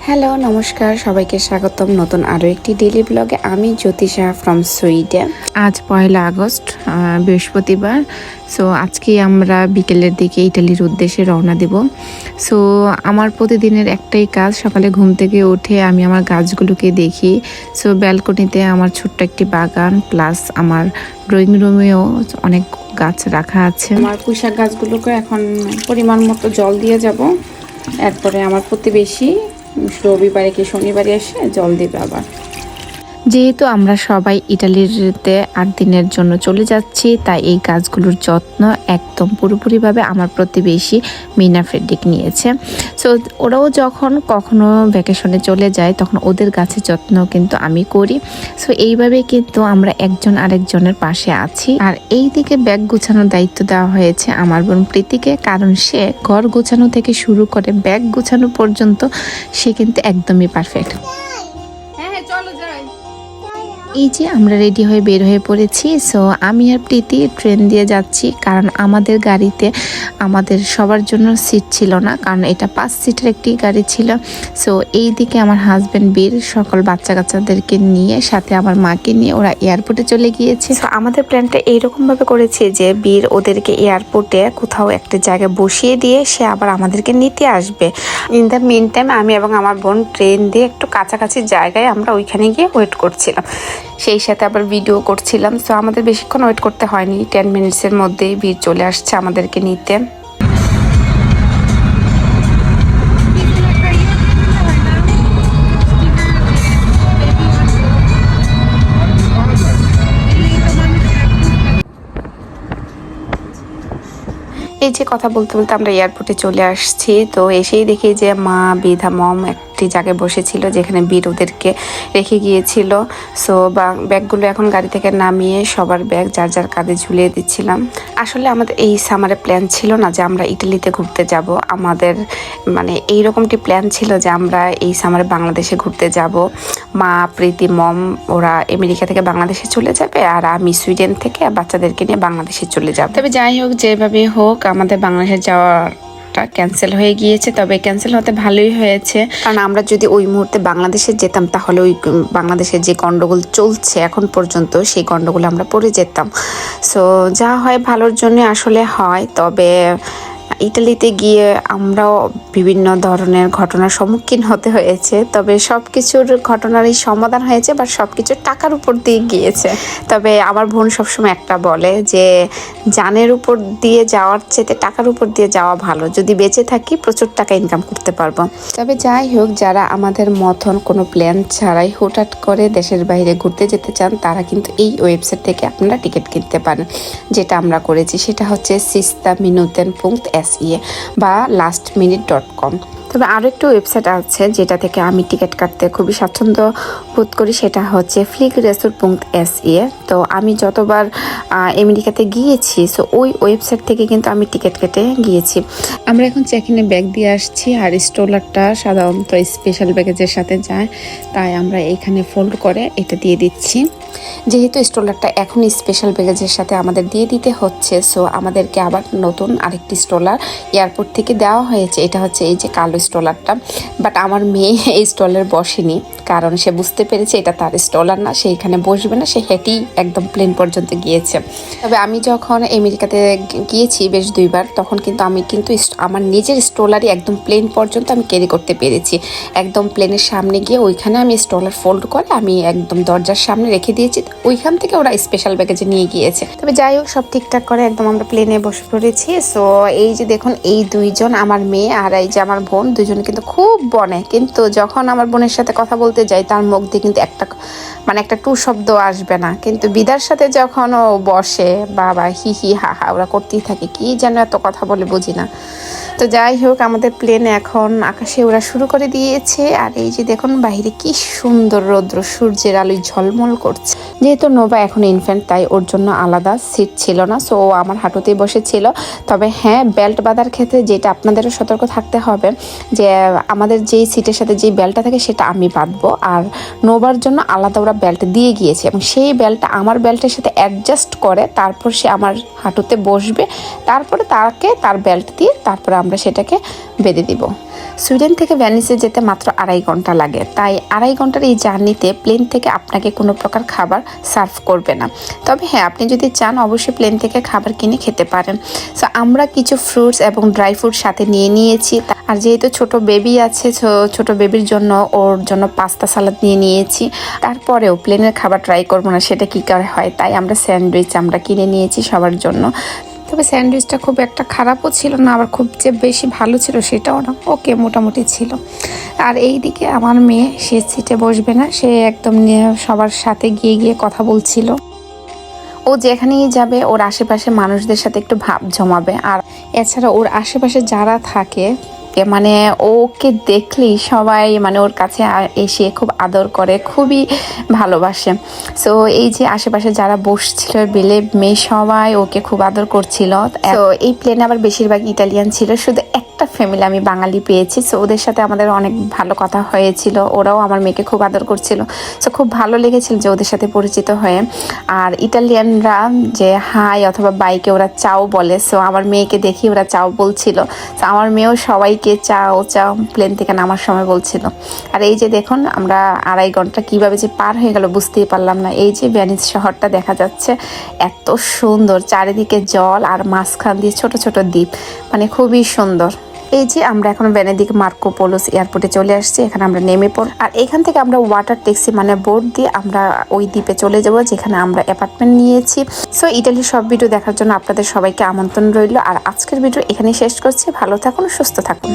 Hello নমস্কার সবাইকে স্বাগতম নতুন আরও একটি ডেইলি ব্লগে। আমি জ্যোতিষা ফ্রম সুইডেন। আজ 1 আগস্ট বৃহস্পতিবার। সো আজকে আমরা বিকেলের দিকে ইটালির উদ্দেশ্যে রওনা দেব। সো আমার প্রতিদিনের একটাই কাজ, সকালে ঘুম থেকে উঠে আমি আমার গাছগুলোকে দেখি। সো ব্যালকনিতে আমার ছোট্ট একটি বাগান প্লাস আমার ড্রয়িং রুমেও অনেক গাছ রাখা আছে। আমার পুঁইশাক গাছগুলোকে এখন পরিমাণ মতো জল দিয়ে যাব। এরপরে আমার প্রতিবেশী রবিবারে কি শনিবারে এসে জল দেবে আবার। যেহেতু আমরা সবাই ইটালিতে 8 দিনের জন্য চলে যাচ্ছি, তাই এই গাছগুলোর যত্ন একদম পুরোপুরিভাবে আমার প্রতিবেশী মিনা ফ্রেডরিক নিয়েছে। সো ওরাও যখন কখনো ভ্যাকেশনে চলে যায় তখন ওদের গাছের যত্ন কিন্তু আমি করি। সো এইভাবে কিন্তু আমরা একজন আরেকজনের পাশে আছি। আর এই দিকে ব্যাগ গুছানোর দায়িত্ব দেওয়া হয়েছে আমার বোন প্রীতিকে, কারণ সে ঘর গোছানো থেকে শুরু করে ব্যাগ গুছানো পর্যন্ত সে কিন্তু একদমই পারফেক্ট। এই যে আমরা রেডি হয়ে বের হয়ে পড়েছি। সো আমি আর প্রীতি ট্রেন দিয়ে যাচ্ছি, কারণ আমাদের গাড়িতে আমাদের সবার জন্য সিট ছিল না, কারণ এটা 5 সিটের একটি গাড়ি ছিল। সো এই দিকে আমার হাজব্যান্ড বীর সকল বাচ্চা কাচ্চাদেরকে নিয়ে, সাথে আমার মাকে নিয়ে ওরা এয়ারপোর্টে চলে গিয়েছে। সো আমাদের প্ল্যানটা এইরকমভাবে করেছি যে বীর ওদেরকে এয়ারপোর্টে কোথাও একটা জায়গায় বসিয়ে দিয়ে সে আবার আমাদেরকে নিতে আসবে। ইন দ্য মিন টাইম আমি এবং আমার বোন ট্রেন দিয়ে একটু কাছাকাছি জায়গায় আমরা ওইখানে গিয়ে ওয়েট করছিলাম, সেই সাথে আবার ভিডিও করছিলাম। সো আমাদের বেশিক্ষণ ওয়েট করতে হয়নি, 10 মিনিটসের মধ্যেই বীর চলে আসছে আমাদেরকে নিতে। এই যে কথা বলতে বলতে আমরা এয়ারপোর্টে চলে আসছি। তো এসেই দেখি যে মা বিধা মম একটি জায়গায় বসেছিল যেখানে বীর ওদেরকে রেখে গিয়েছিল। সো ব্যাগগুলো এখন গাড়ি থেকে নামিয়ে সবার ব্যাগ যার যার কাঁধে ঝুলিয়ে দিচ্ছিলাম। আসলে আমাদের এই সামারে প্ল্যান ছিল না যে আমরা ইটালিতে ঘুরতে যাব। আমাদের এইরকমটি প্ল্যান ছিল যে আমরা এই সামারে বাংলাদেশে ঘুরতে যাব। মা, প্রীতি, মম ওরা আমেরিকা থেকে বাংলাদেশে চলে যাবে, আর আমি সুইডেন থেকে বাচ্চাদেরকে নিয়ে বাংলাদেশে চলে যাব। তবে যাই হোক, যেভাবে হোক আমাদের বাংলাদেশে যাওয়াটা ক্যান্সেল হয়ে গিয়েছে। তবে ক্যান্সেল হতে ভালোই হয়েছে, কারণ আমরা যদি ওই মুহূর্তে বাংলাদেশে যেতাম তাহলে ওই বাংলাদেশের যে গন্ডগোল চলছে এখন পর্যন্ত সেই গন্ডগোল আমরা পড়ে যেতাম। সো যা হয় ভালোর জন্য আসলে হয়। তবে ইটালিতে গিয়ে আমরাও বিভিন্ন ধরনের ঘটনার সম্মুখীন হতে হয়েছে। তবে সব কিছুর ঘটনারই সমাধান হয়েছে, বা সব কিছু টাকার উপর দিয়ে গিয়েছে। তবে আমার বোন সবসময় একটা বলে যে জানের উপর দিয়ে যাওয়ার চেয়ে টাকার উপর দিয়ে যাওয়া ভালো। যদি বেঁচে থাকি প্রচুর টাকা ইনকাম করতে পারবো। তবে যাই হোক, যারা আমাদের মতন কোনো প্ল্যান ছাড়াই হুটহাট করে দেশের বাইরে ঘুরতে যেতে চান তারা কিন্তু এই ওয়েবসাইট থেকে আপনারা টিকিট কিনতে পারেন। যেটা আমরা করেছি সেটা হচ্ছে sista-minuten.se বা lastminute.com। তবে আরও একটু ওয়েবসাইট আছে যেটা থেকে আমি টিকিট কাটতে খুবই স্বাচ্ছন্দ্য বোধ করি, সেটা হচ্ছে flickresort.se। তো আমি যতবার আমেরিকাতে গিয়েছি সো ওই ওয়েবসাইট থেকে কিন্তু আমি টিকিট কেটে গিয়েছি। আমরা এখন চেক-ইনে ব্যাগ দিয়ে আসছি, আর স্ট্রোলারটা সাধারণত স্পেশাল ব্যাগেজের সাথে যায়, তাই আমরা এখানে ফোল্ড করে এটা দিয়ে দিচ্ছি। যেহেতু স্ট্রোলারটা এখন স্পেশাল ব্যাগেজের সাথে আমাদের দিয়ে দিতে হচ্ছে, সো আমাদেরকে আবার নতুন আরেকটি স্ট্রোলার এয়ারপোর্ট থেকে দেওয়া হয়েছে। এটা হচ্ছে এই যে কালো স্ট্রোলারটা। বাট আমার মেয়ে এই স্ট্রোলারে বসেনি, কারণ সে বুঝতে পেরেছে এটা তার স্ট্রোলার না, সে এখানে বসবে না, সে হেঁটেই একদম প্লেন পর্যন্ত গিয়েছে। তবে আমি যখন আমেরিকাতে গিয়েছি বেশ 2বার, তখন কিন্তু আমি আমার নিজের স্ট্রোলারই একদম প্লেন পর্যন্ত আমি ক্যারি করতে পেরেছি। একদম প্লেনের সামনে গিয়ে ওইখানে আমি স্ট্রোলার ফোল্ড করে আমি একদম দরজার সামনে রেখে দিয়েছি, ওইখান থেকে ওরা স্পেশাল ব্যাগেজে নিয়ে গিয়েছে। তবে যাই হোক, সব ঠিকঠাক করে একদম আমরা প্লেনে বসে পড়েছি। সো এই যে দেখুন, এই দুইজন আমার মেয়ে আর এই যে আমার বোন, দুজনে কিন্তু খুব বনে। কিন্তু যখন আমার বোনের সাথে কথা বলতে যাই তার মুখ দিয়ে কিন্তু একটা টু শব্দ আসবে না। কিন্তু বিদার সাথে যখন ও বসে, বাবা হি হি হা হা ওরা করতেই থাকে, কি যেন এত কথা বলে বুঝি না। তো যাই হোক, আমাদের প্লেন এখন আকাশে ওরা শুরু করে দিয়েছে। আর এই যে দেখুন বাইরে কি সুন্দর রৌদ্র, সূর্যের আলোয় ঝলমল করছে। যেহেতু নোভা এখন ইনফ্যান্ট, তাই ওর জন্য আলাদা সিট ছিল না, সো ও আমার হাঁটুতেই বসেছিল। তবে হ্যাঁ, বেল্ট বাঁধার ক্ষেত্রে যেটা আপনাদেরও সতর্ক থাকতে হবে যে আমাদের যেই সিটের সাথে যেই বেল্টটা থাকে সেটা আমি বাঁধবো, আর নোভার জন্য আলাদা ওরা বেল্ট দিয়ে গিয়েছে এবং সেই বেল্টটা আমার বেল্টের সাথে অ্যাডজাস্ট করে তারপর সে আমার হাঁটুতে বসবে, তারপরে তাকে তার বেল্ট দিয়ে তারপরে আমরা সেটাকে বেঁধে দিব। সুইডেন থেকে ভ্যানিসে যেতে মাত্র 2.5 ঘন্টা লাগে, তাই 2.5 ঘন্টার এই জার্নিতে প্লেন থেকে আপনাকে কোনো প্রকার খাবার সার্ভ করবে না। তবে হ্যাঁ, আপনি যদি চান অবশ্যই প্লেন থেকে খাবার কিনে খেতে পারেন। সো আমরা কিছু ফ্রুটস এবং ড্রাই ফ্রুট সাথে নিয়ে নিয়েছি, আর যেহেতু ছোট বেবি আছে, ছোট বেবির জন্য ওর জন্য পাস্তা সালাদ নিয়ে নিয়েছি। তারপরেও প্লেনের খাবার ট্রাই করবো না সেটা কী করে হয়, তাই আমরা স্যান্ডউইচ আমরা কিনে নিয়েছি সবার জন্য। তবে স্যান্ডউইচটা খুব একটা খারাপও ছিল না, আবার খুব যে বেশি ভালো ছিল সেটাও না, ওকে মোটামুটি ছিল। আর এই দিকে আমার মেয়ে, সে সিটে বসবে না, সে একদম সবার সাথে গিয়ে গিয়ে কথা বলছিল। ও যেখানেই যাবে ওর আশেপাশে মানুষদের সাথে একটু ভাব জমাবে, আর এছাড়া ওর আশেপাশে যারা থাকে মানে ওকে দেখলেই সবাই মানে ওর কাছে এসে খুব আদর করে, খুবই ভালোবাসে। সো এই যে আশেপাশে যারা বসছিল বেলে মেয়ে সবাই ওকে খুব আদর করছিল। তো এই প্লেনে আবার বেশিরভাগ ইটালিয়ান ছিল, শুধু একটা ফ্যামিলি আমি বাঙালি পেয়েছি। সো ওদের সাথে আমাদের অনেক ভালো কথা হয়েছিল, ওরাও আমার মেয়েকে খুব আদর করছিল। সো খুব ভালো লেগেছিল যে ওদের সাথে পরিচিত হয়ে। আর ইটালিয়ানরা যে হাই অথবা বাইকে ওরা চাও বলে, সো আমার মেয়েকে দেখি ওরা চাও বলছিল। তো আমার মেয়েও সবাইকে চাও চাও প্লেন থেকে নামার সময় বলছিল। আর এই যে দেখুন আমরা 2.5 ঘন্টা কিভাবে যে পার হয়ে গেল বুঝতেই পারলাম না। এই যে ভ্যানিস শহরটা দেখা যাচ্ছে, এত সুন্দর, চারিদিকে জল আর মাঝখান দিয়ে ছোট ছোট দ্বীপ, মানে খুবই সুন্দর। এই যে আমরা এখন ভেনেদিক মার্কো পোলোস এয়ারপোর্টে চলে আসছি, এখানে আমরা নেমে পড়ব। আর এখান থেকে আমরা ওয়াটার ট্যাক্সি মানে বোট দিয়ে আমরা ওই দ্বীপে চলে যাব যেখানে আমরা অ্যাপার্টমেন্ট নিয়েছি। সো ইটালির সব ভিডিও দেখার জন্য আপনাদের সবাইকে আমন্ত্রণ রইল। আর আজকের ভিডিও এখানেই শেষ করছি। ভালো থাকুন, সুস্থ থাকুন।